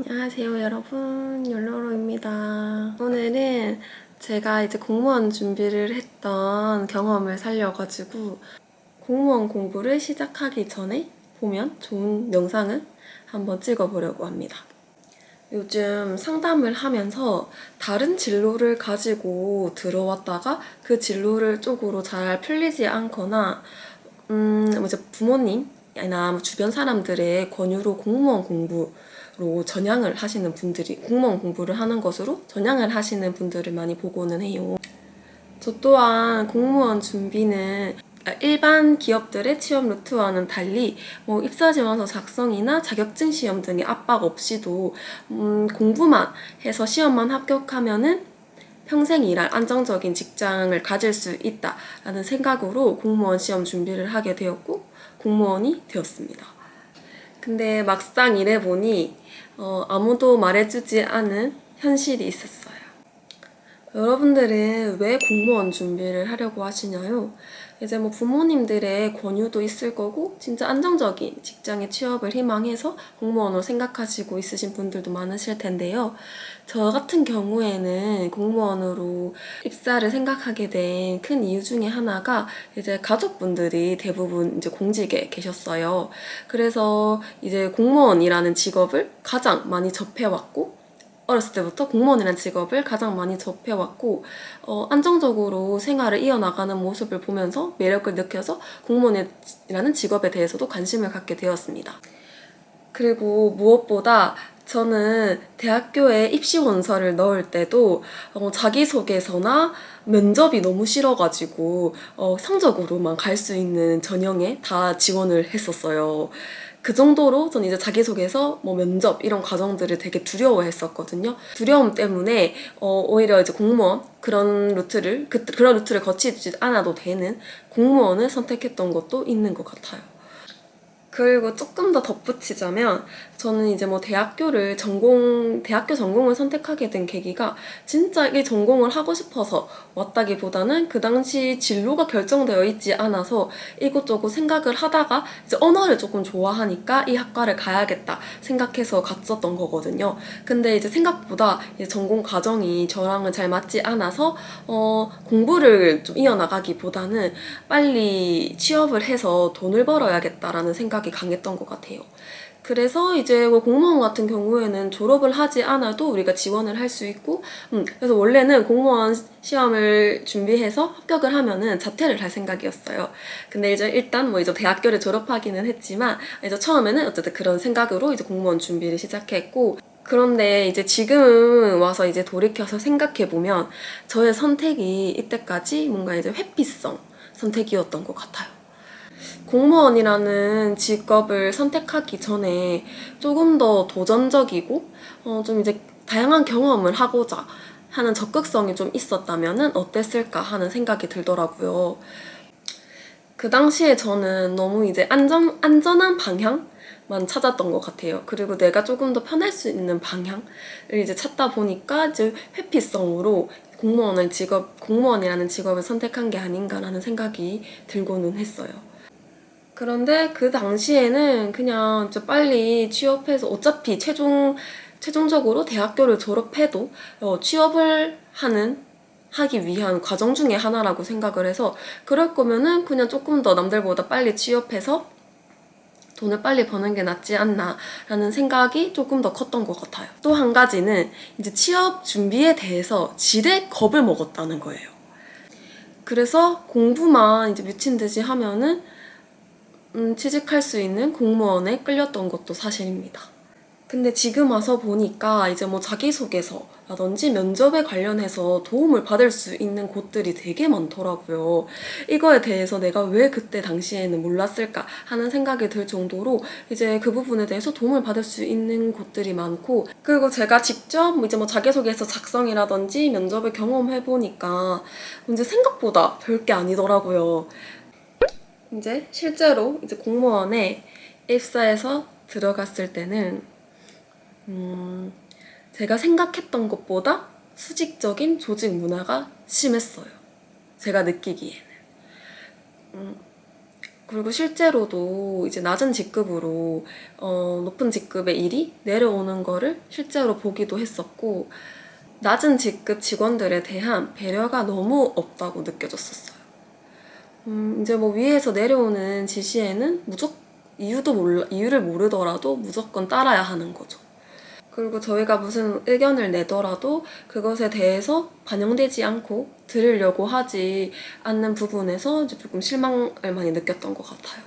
안녕하세요 여러분, 욜로로입니다. 오늘은 제가 이제 공무원 준비를 했던 경험을 살려가지고 공무원 공부를 시작하기 전에 보면 좋은 영상을 한번 찍어보려고 합니다. 요즘 상담을 하면서 다른 진로를 가지고 들어왔다가 그 진로를 쪽으로 잘 풀리지 않거나 이제 부모님이나 주변 사람들의 권유로 공무원 공부로 전향을 하시는 분들이 공무원 공부를 하는 것으로 전향을 하시는 분들을 많이 보고는 해요. 저 또한 공무원 준비는 일반 기업들의 취업 루트와는 달리 입사지원서 작성이나 자격증 시험 등의 압박 없이도 공부만 해서 시험만 합격하면은 평생 일할 안정적인 직장을 가질 수 있다라는 생각으로 공무원 시험 준비를 하게 되었고 공무원이 되었습니다. 근데 막상 일해보니 아무도 말해주지 않은 현실이 있었어요. 여러분들은 왜 공무원 준비를 하려고 하시나요? 이제 부모님들의 권유도 있을 거고 진짜 안정적인 직장에 취업을 희망해서 공무원으로 생각하시고 있으신 분들도 많으실 텐데요. 저 같은 경우에는 공무원으로 입사를 생각하게 된 큰 이유 중에 하나가 이제 가족분들이 대부분 이제 공직에 계셨어요. 그래서 이제 공무원이라는 직업을 가장 많이 접해왔고 어렸을 때부터 공무원이라는 직업을 가장 많이 접해왔고 안정적으로 생활을 이어나가는 모습을 보면서 매력을 느껴서 공무원이라는 직업에 대해서도 관심을 갖게 되었습니다. 그리고 무엇보다 저는 대학교에 입시 원서를 넣을 때도 자기소개서나 면접이 너무 싫어가지고 성적으로만 갈 수 있는 전형에 다 지원을 했었어요. 그 정도로 저는 이제 자기소개서, 면접 이런 과정들을 되게 두려워했었거든요. 두려움 때문에 오히려 이제 공무원 그런 루트를 거치지 않아도 되는 공무원을 선택했던 것도 있는 것 같아요. 그리고 조금 더 덧붙이자면 저는 이제 대학교 전공을 선택하게 된 계기가 진짜 이 전공을 하고 싶어서 왔다기보다는 그 당시 진로가 결정되어 있지 않아서 이곳저곳 생각을 하다가 이제 언어를 조금 좋아하니까 이 학과를 가야겠다 생각해서 갔었던 거거든요. 근데 이제 생각보다 이제 전공 과정이 저랑은 잘 맞지 않아서 공부를 좀 이어나가기보다는 빨리 취업을 해서 돈을 벌어야겠다라는 생각이 강했던 것 같아요. 그래서 이제 공무원 같은 경우에는 졸업을 하지 않아도 우리가 지원을 할 수 있고 그래서 원래는 공무원 시험을 준비해서 합격을 하면은 자퇴를 할 생각이었어요. 근데 이제 일단 이제 대학교를 졸업하기는 했지만 이제 처음에는 어쨌든 그런 생각으로 이제 공무원 준비를 시작했고 그런데 이제 지금 와서 이제 돌이켜서 생각해보면 저의 선택이 이때까지 뭔가 이제 회피성 선택이었던 것 같아요. 공무원이라는 직업을 선택하기 전에 조금 더 도전적이고 좀 이제 다양한 경험을 하고자 하는 적극성이 좀 있었다면 어땠을까 하는 생각이 들더라고요. 그 당시에 저는 너무 이제 안전한 방향만 찾았던 것 같아요. 그리고 내가 조금 더 편할 수 있는 방향을 이제 찾다 보니까 이제 회피성으로 공무원이라는 직업을 선택한 게 아닌가라는 생각이 들고는 했어요. 그런데 그 당시에는 그냥 빨리 취업해서 어차피 최종적으로 대학교를 졸업해도 취업을 하기 위한 과정 중에 하나라고 생각을 해서 그럴 거면은 그냥 조금 더 남들보다 빨리 취업해서 돈을 빨리 버는 게 낫지 않나라는 생각이 조금 더 컸던 것 같아요. 또 한 가지는 이제 취업 준비에 대해서 지레 겁을 먹었다는 거예요. 그래서 공부만 이제 미친 듯이 하면은 취직할 수 있는 공무원에 끌렸던 것도 사실입니다. 근데 지금 와서 보니까 이제 자기소개서라든지 면접에 관련해서 도움을 받을 수 있는 곳들이 되게 많더라고요. 이거에 대해서 내가 왜 그때 당시에는 몰랐을까 하는 생각이 들 정도로 이제 그 부분에 대해서 도움을 받을 수 있는 곳들이 많고 그리고 제가 직접 이제 자기소개서 작성이라든지 면접을 경험해보니까 이제 생각보다 별게 아니더라고요. 이제 실제로 이제 공무원에 입사해서 들어갔을 때는 제가 생각했던 것보다 수직적인 조직 문화가 심했어요. 제가 느끼기에는. 그리고 실제로도 이제 낮은 직급으로 높은 직급의 일이 내려오는 거를 실제로 보기도 했었고, 낮은 직급 직원들에 대한 배려가 너무 없다고 느껴졌었어요. 이제 뭐 위에서 내려오는 지시에는 이유를 모르더라도 무조건 따라야 하는 거죠. 그리고 저희가 무슨 의견을 내더라도 그것에 대해서 반영되지 않고 들으려고 하지 않는 부분에서 이제 조금 실망을 많이 느꼈던 것 같아요.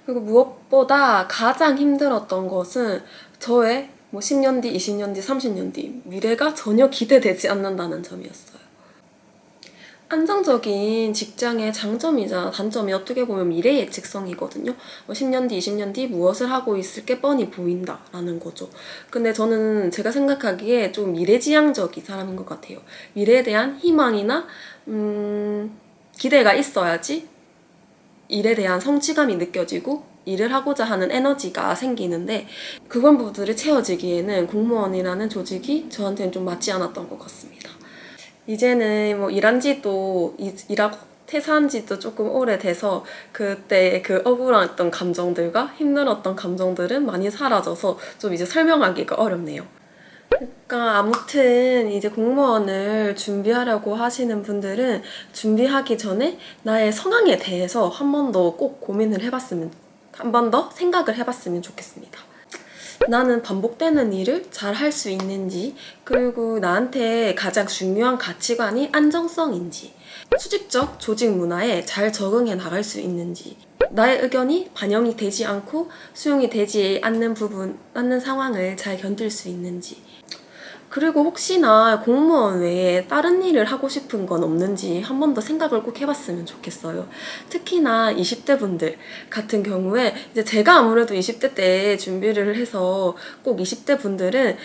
그리고 무엇보다 가장 힘들었던 것은 저의 뭐 10년 뒤, 20년 뒤, 30년 뒤 미래가 전혀 기대되지 않는다는 점이었어요. 안정적인 직장의 장점이자 단점이 어떻게 보면 미래 예측성이거든요. 10년 뒤, 20년 뒤 무엇을 하고 있을 게 뻔히 보인다라는 거죠. 근데 저는 제가 생각하기에 좀 미래지향적인 사람인 것 같아요. 미래에 대한 희망이나 기대가 있어야지 일에 대한 성취감이 느껴지고 일을 하고자 하는 에너지가 생기는데, 그런 부분들을 채워지기에는 공무원이라는 조직이 저한테는 좀 맞지 않았던 것 같습니다. 이제는 뭐 일하고 퇴사한 지도 조금 오래돼서 그때 그 억울했던 감정들과 힘들었던 감정들은 많이 사라져서 좀 이제 설명하기가 어렵네요. 그러니까 아무튼 이제 공무원을 준비하려고 하시는 분들은 준비하기 전에 나의 성향에 대해서 한 번 더 꼭 고민을 해봤으면, 한 번 더 생각을 해봤으면 좋겠습니다. 나는 반복되는 일을 잘 할 수 있는지, 그리고 나한테 가장 중요한 가치관이 안정성인지, 수직적 조직 문화에 잘 적응해 나갈 수 있는지, 나의 의견이 반영이 되지 않고 수용이 되지 않는 상황을 잘 견딜 수 있는지, 그리고 혹시나 공무원 외에 다른 일을 하고 싶은 건 없는지 한 번 더 생각을 꼭 해봤으면 좋겠어요. 특히나 20대 분들 같은 경우에 이제 제가 아무래도 20대 때 준비를 해서 꼭 20대 분들은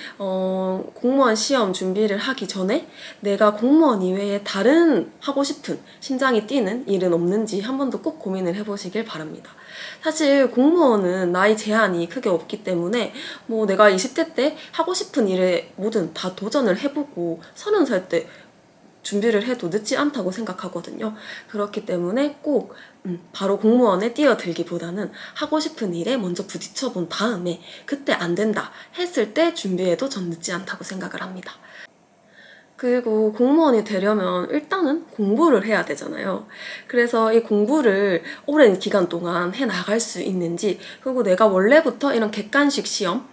공무원 시험 준비를 하기 전에 내가 공무원 이외에 다른 하고 싶은 심장이 뛰는 일은 없는지 한 번 더 꼭 고민을 해보시길 바랍니다. 사실 공무원은 나이 제한이 크게 없기 때문에 뭐 내가 20대 때 하고 싶은 일에 뭐든 다 도전을 해보고 30살 때 준비를 해도 늦지 않다고 생각하거든요. 그렇기 때문에 꼭 바로 공무원에 뛰어들기보다는 하고 싶은 일에 먼저 부딪혀 본 다음에 그때 안 된다 했을 때 준비해도 전 늦지 않다고 생각을 합니다. 그리고 공무원이 되려면 일단은 공부를 해야 되잖아요. 그래서 이 공부를 오랜 기간 동안 해 나갈 수 있는지, 그리고 내가 원래부터 이런 객관식 시험,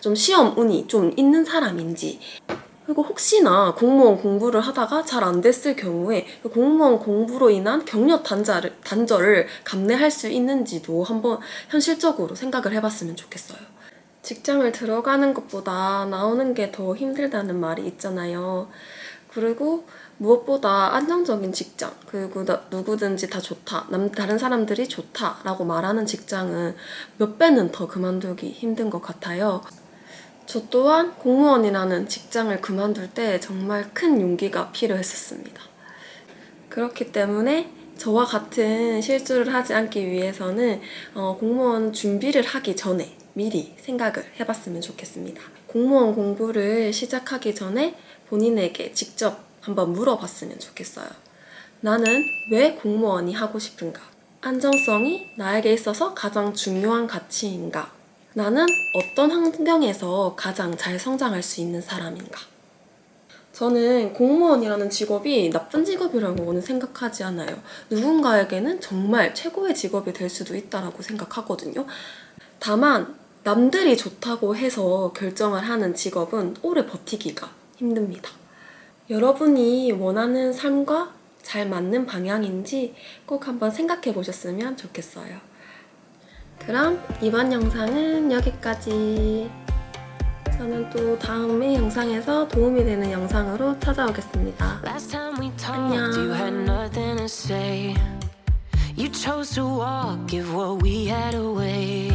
좀 시험 운이 좀 있는 사람인지, 그리고 혹시나 공무원 공부를 하다가 잘 안 됐을 경우에 공무원 공부로 인한 경력 단절을 감내할 수 있는지도 한번 현실적으로 생각을 해봤으면 좋겠어요. 직장을 들어가는 것보다 나오는 게 더 힘들다는 말이 있잖아요. 그리고 무엇보다 안정적인 직장, 그리고 누구든지 다 좋다, 다른 사람들이 좋다라고 말하는 직장은 몇 배는 더 그만두기 힘든 것 같아요. 저 또한 공무원이라는 직장을 그만둘 때 정말 큰 용기가 필요했었습니다. 그렇기 때문에 저와 같은 실수를 하지 않기 위해서는 공무원 준비를 하기 전에 미리 생각을 해봤으면 좋겠습니다. 공무원 공부를 시작하기 전에 본인에게 직접 한번 물어봤으면 좋겠어요. 나는 왜 공무원이 하고 싶은가? 안정성이 나에게 있어서 가장 중요한 가치인가? 나는 어떤 환경에서 가장 잘 성장할 수 있는 사람인가? 저는 공무원이라는 직업이 나쁜 직업이라고는 생각하지 않아요. 누군가에게는 정말 최고의 직업이 될 수도 있다고 생각하거든요. 다만 남들이 좋다고 해서 결정을 하는 직업은 오래 버티기가 힘듭니다. 여러분이 원하는 삶과 잘 맞는 방향인지 꼭 한번 생각해 보셨으면 좋겠어요. 그럼 이번 영상은 여기까지. 저는 또 다음의 영상에서 도움이 되는 영상으로 찾아오겠습니다. 안녕. You chose to walk, give what we had away.